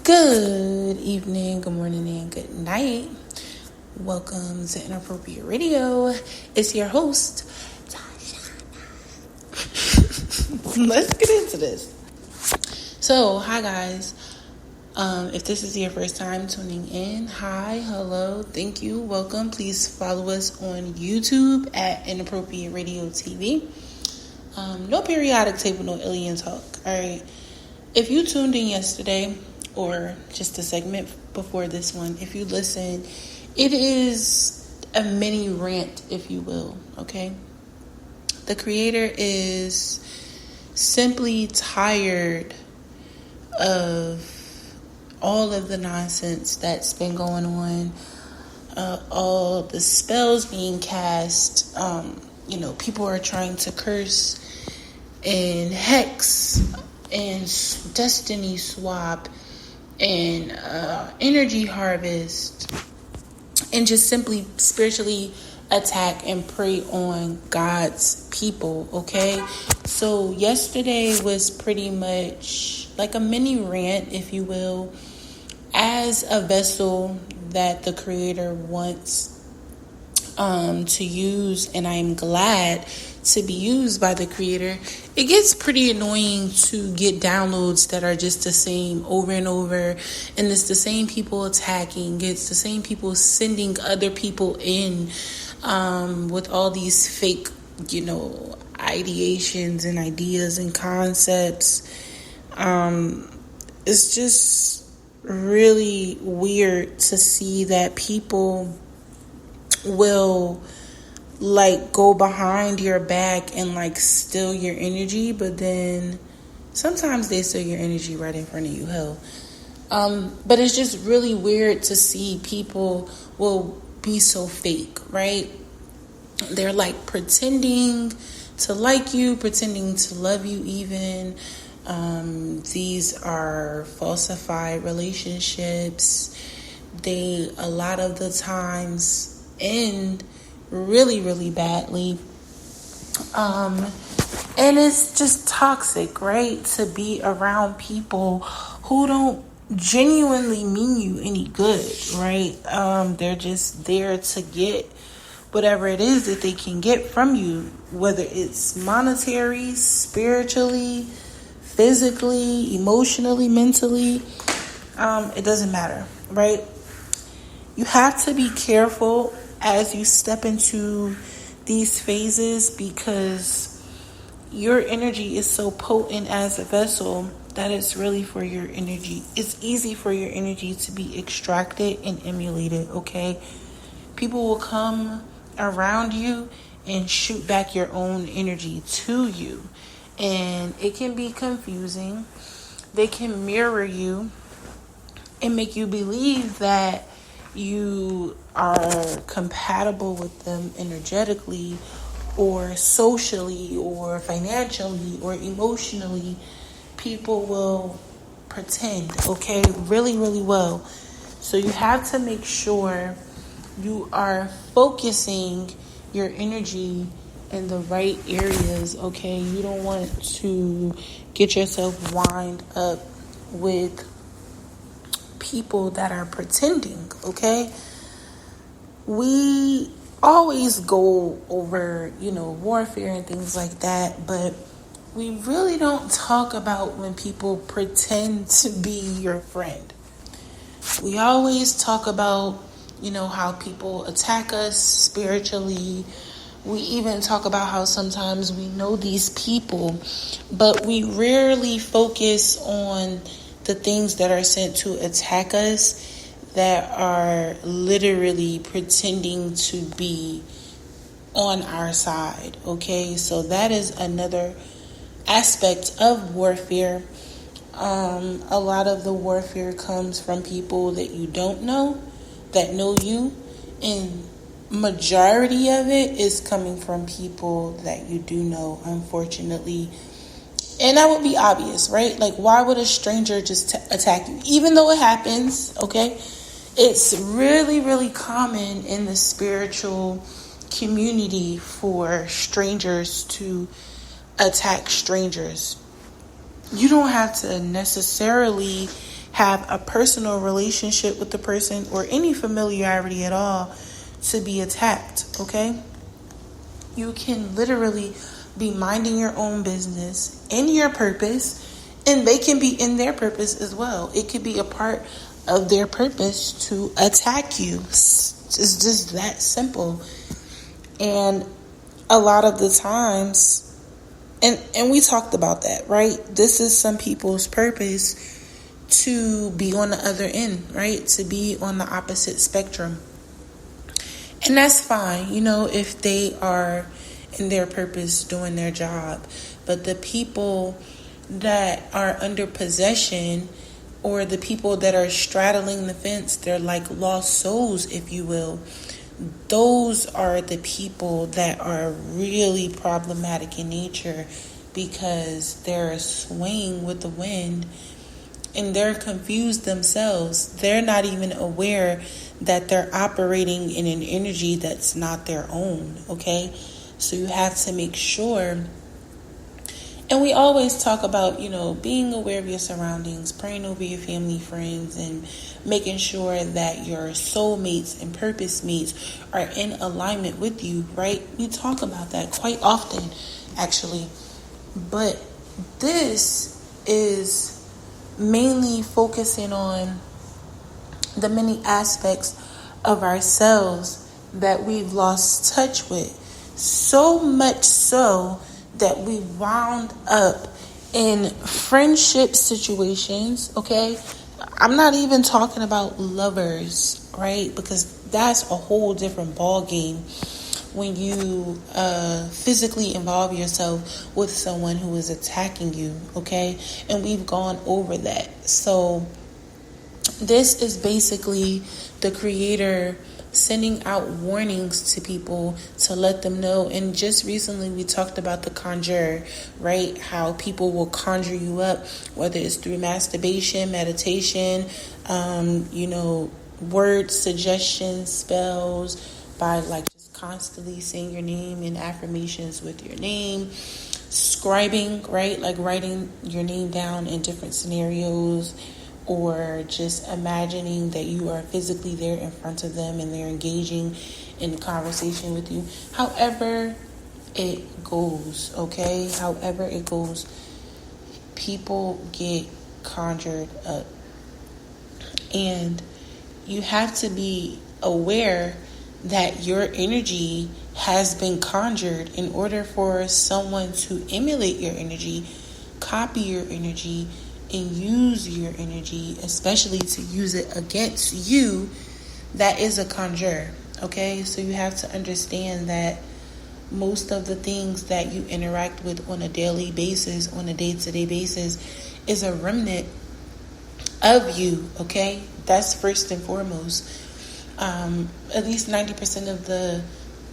Good evening, good morning, and good night. Welcome to Inappropriate Radio. It's your host, Tasha. Let's get into this. So, hi guys. If this is your first time tuning in, hi, hello, thank you, welcome. Please follow us on YouTube at Inappropriate Radio TV. No periodic table, no alien talk. All right. If you tuned in yesterday, or just a segment before this one, if you listen, it is a mini rant, if you will, okay? The creator is simply tired of all of the nonsense that's been going on, all the spells being cast. People are trying to curse and hex and destiny swap and energy harvest, and just simply spiritually attack and prey on God's people, okay? So yesterday was pretty much like a mini rant, if you will, as a vessel that the creator wants to use, and I'm glad to be used by the creator. It gets pretty annoying to get downloads that are just the same over and over, and it's the same people attacking, it's the same people sending other people in with all these fake, ideations and ideas and concepts. It's just really weird to see that people will go behind your back and steal your energy, but then sometimes they steal your energy right in front of you. Hell. But it's just really weird to see people will be so fake, right? They're pretending to like you, pretending to love you even. These are falsified relationships. They a lot of the times end really, really badly. And it's just toxic, right? To be around people who don't genuinely mean you any good, right? They're just there to get whatever it is that they can get from you, whether it's monetary, spiritually, physically, emotionally, mentally. It doesn't matter, right? You have to be careful as you step into these phases, because your energy is so potent as a vessel that it's really for your energy. It's easy for your energy to be extracted and emulated, okay? People will come around you and shoot back your own energy to you, and it can be confusing. They can mirror you and make you believe that you are compatible with them energetically or socially or financially or emotionally. People will pretend, okay, really, really well. So you have to make sure you are focusing your energy in the right areas, okay? You don't want to get yourself wind up with people that are pretending, okay? We always go over, warfare and things like that, but we really don't talk about when people pretend to be your friend. We always talk about, how people attack us spiritually. We even talk about how sometimes we know these people, but we rarely focus on the things that are sent to attack us, that are literally pretending to be on our side, okay? So that is another aspect of warfare. A lot of the warfare comes from people that you don't know, that know you, and majority of it is coming from people that you do know, unfortunately. And that would be obvious, right? Why would a stranger just attack you? Even though it happens, okay? It's really, really common in the spiritual community for strangers to attack strangers. You don't have to necessarily have a personal relationship with the person or any familiarity at all to be attacked, okay? You can literally be minding your own business in your purpose, and they can be in their purpose as well. It could be a part of their purpose to attack you. It's just that simple. And a lot of the times, and we talked about that, right? This is some people's purpose, to be on the other end, right? To be on the opposite spectrum. And that's fine, if they are in their purpose doing their job. But the people that are under possession, or the people that are straddling the fence, they're like lost souls, if you will. Those are the people that are really problematic in nature, because they're swaying with the wind and they're confused themselves. They're not even aware that they're operating in an energy that's not their own, okay? So you have to make sure. And we always talk about, being aware of your surroundings, praying over your family, friends, and making sure that your soulmates and purpose mates are in alignment with you, right? We talk about that quite often, actually. But this is mainly focusing on the many aspects of ourselves that we've lost touch with. So much so that we wound up in friendship situations, okay? I'm not even talking about lovers, right? Because that's a whole different ball game when you physically involve yourself with someone who is attacking you, okay? And we've gone over that. So this is basically the Creator sending out warnings to people to let them know. And just recently we talked about the conjure, right? How people will conjure you up, whether it's through masturbation, meditation, word suggestions, spells, by just constantly saying your name and affirmations with your name, scribing, right? Like writing your name down in different scenarios, or just imagining that you are physically there in front of them and they're engaging in conversation with you. However it goes, okay? However it goes, people get conjured up. And you have to be aware that your energy has been conjured in order for someone to emulate your energy, copy your energy, and use your energy, especially to use it against you. That is a conjure, okay? So you have to understand that most of the things that you interact with on a daily basis, on a day-to-day basis, is a remnant of you, okay? That's first and foremost. At least 90% of the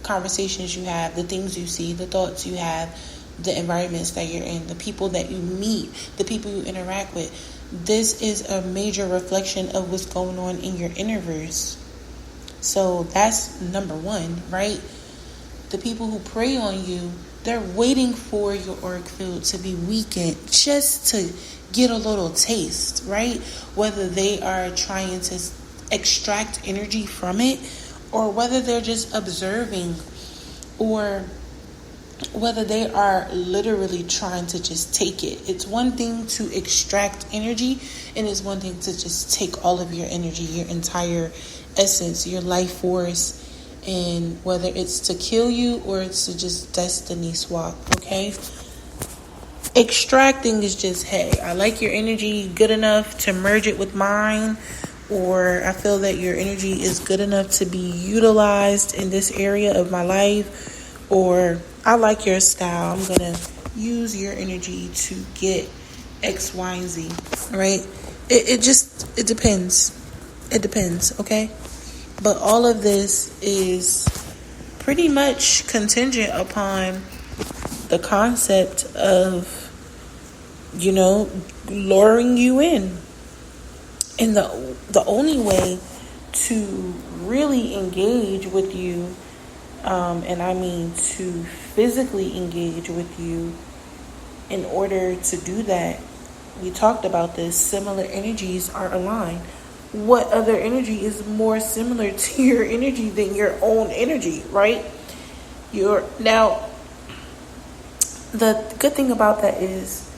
conversations you have, the things you see, the thoughts you have, the environments that you're in, the people that you meet, the people you interact with, this is a major reflection of what's going on in your universe. So that's number one, right? The people who prey on you, they're waiting for your auric field to be weakened just to get a little taste, right? Whether they are trying to extract energy from it, or whether they're just observing, or whether they are literally trying to just take it. It's one thing to extract energy, and it's one thing to just take all of your energy, your entire essence, your life force, and whether it's to kill you or it's to just destiny swap, okay? Extracting is just, hey, I like your energy good enough to merge it with mine, or I feel that your energy is good enough to be utilized in this area of my life, or I like your style, I'm going to use your energy to get X, Y, and Z, right? It depends. It depends, okay? But all of this is pretty much contingent upon the concept of, luring you in. And the only way to really engage with you, and I mean to physically engage with you, in order to do that we talked about this, similar energies are aligned. What other energy is more similar to your energy than your own energy, right? Now, the good thing about that is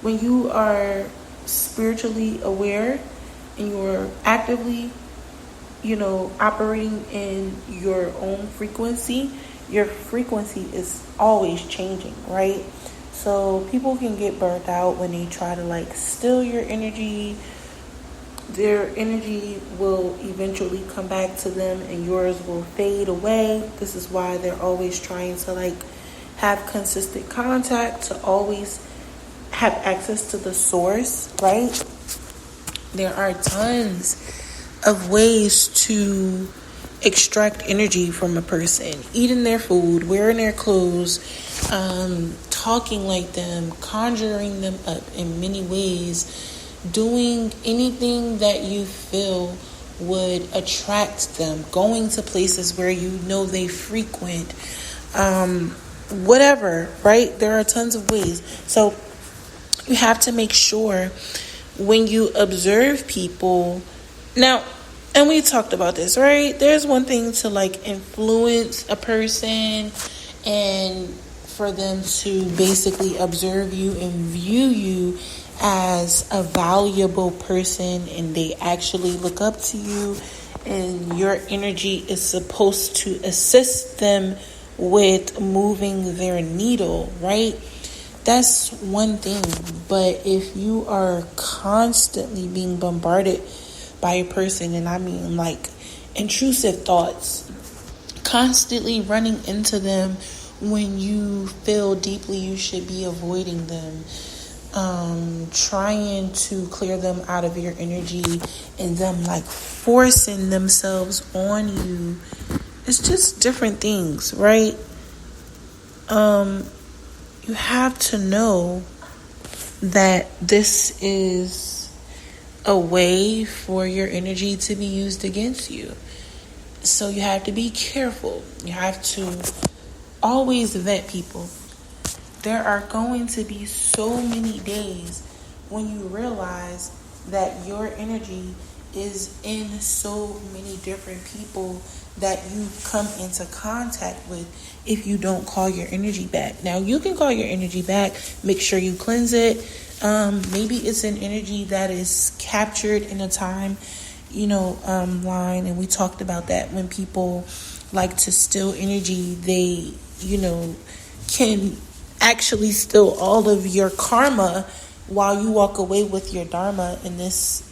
when you are spiritually aware and you're actively, operating in your own frequency, your frequency is always changing, right? So people can get burnt out when they try to steal your energy. Their energy will eventually come back to them and yours will fade away. This is why they're always trying to have consistent contact, to always have access to the source, right? There are tons of ways to extract energy from a person: eating their food, wearing their clothes, talking like them, conjuring them up in many ways, doing anything that you feel would attract them, going to places where they frequent, whatever, right? There are tons of ways. So you have to make sure when you observe people. Now, and we talked about this, right? There's one thing to influence a person and for them to basically observe you and view you as a valuable person, and they actually look up to you, and your energy is supposed to assist them with moving their needle, right? That's one thing. But if you are constantly being bombarded by a person, and I mean intrusive thoughts, constantly running into them when you feel deeply you should be avoiding them, trying to clear them out of your energy, and them forcing themselves on you, it's just different things, right? You have to know that this is a way for your energy to be used against you. So you have to be careful. You have to always vet people. There are going to be so many days when you realize that your energy is in so many different people that you come into contact with if you don't call your energy back. Now, you can call your energy back. Make sure you cleanse it. Maybe it's an energy that is captured in a time, line. And we talked about that. When people like to steal energy, they, can actually steal all of your karma while you walk away with your dharma. And this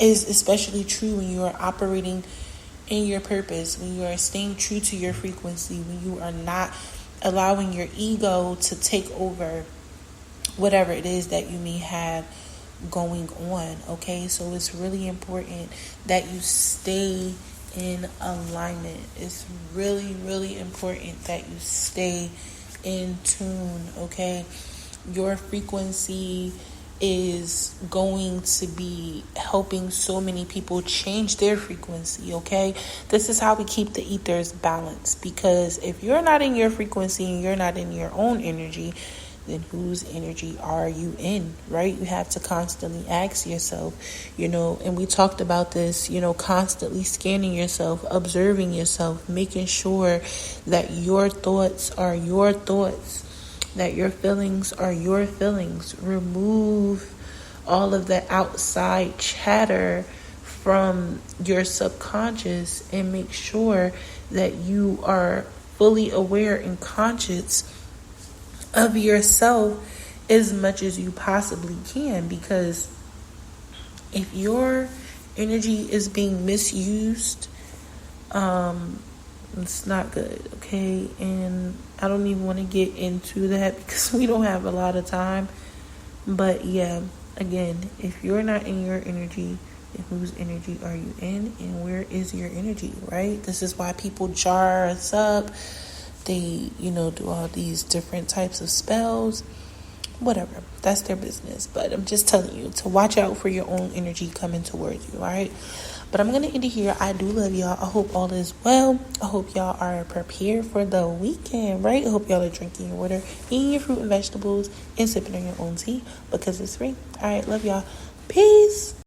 is especially true when you are operating in your purpose, when you are staying true to your frequency, when you are not allowing your ego to take over whatever it is that you may have going on. Okay, so it's really important that you stay in alignment. It's really, really important that you stay in tune. Okay, your frequency is going to be helping so many people change their frequency. Okay, this is how we keep the ethers balanced, because if you're not in your frequency and you're not in your own energy, then whose energy are you in, right? You have to constantly ask yourself, and we talked about this, constantly scanning yourself, observing yourself, making sure that your thoughts are your thoughts, that your feelings are your feelings. Remove all of the outside chatter from your subconscious and make sure that you are fully aware and conscious of yourself as much as you possibly can. Because if your energy is being misused, it's not good, okay? And I don't even want to get into that because we don't have a lot of time. But yeah, again, if you're not in your energy, then whose energy are you in? And where is your energy, right? This is why people jar us up. They, do all these different types of spells. whatever. That's their business. But I'm just telling you to watch out for your own energy coming towards you, all right? But I'm going to end it here. I do love y'all. I hope all is well. I hope y'all are prepared for the weekend, right? I hope y'all are drinking your water, eating your fruit and vegetables, and sipping on your own tea because it's free. All right, love y'all. Peace.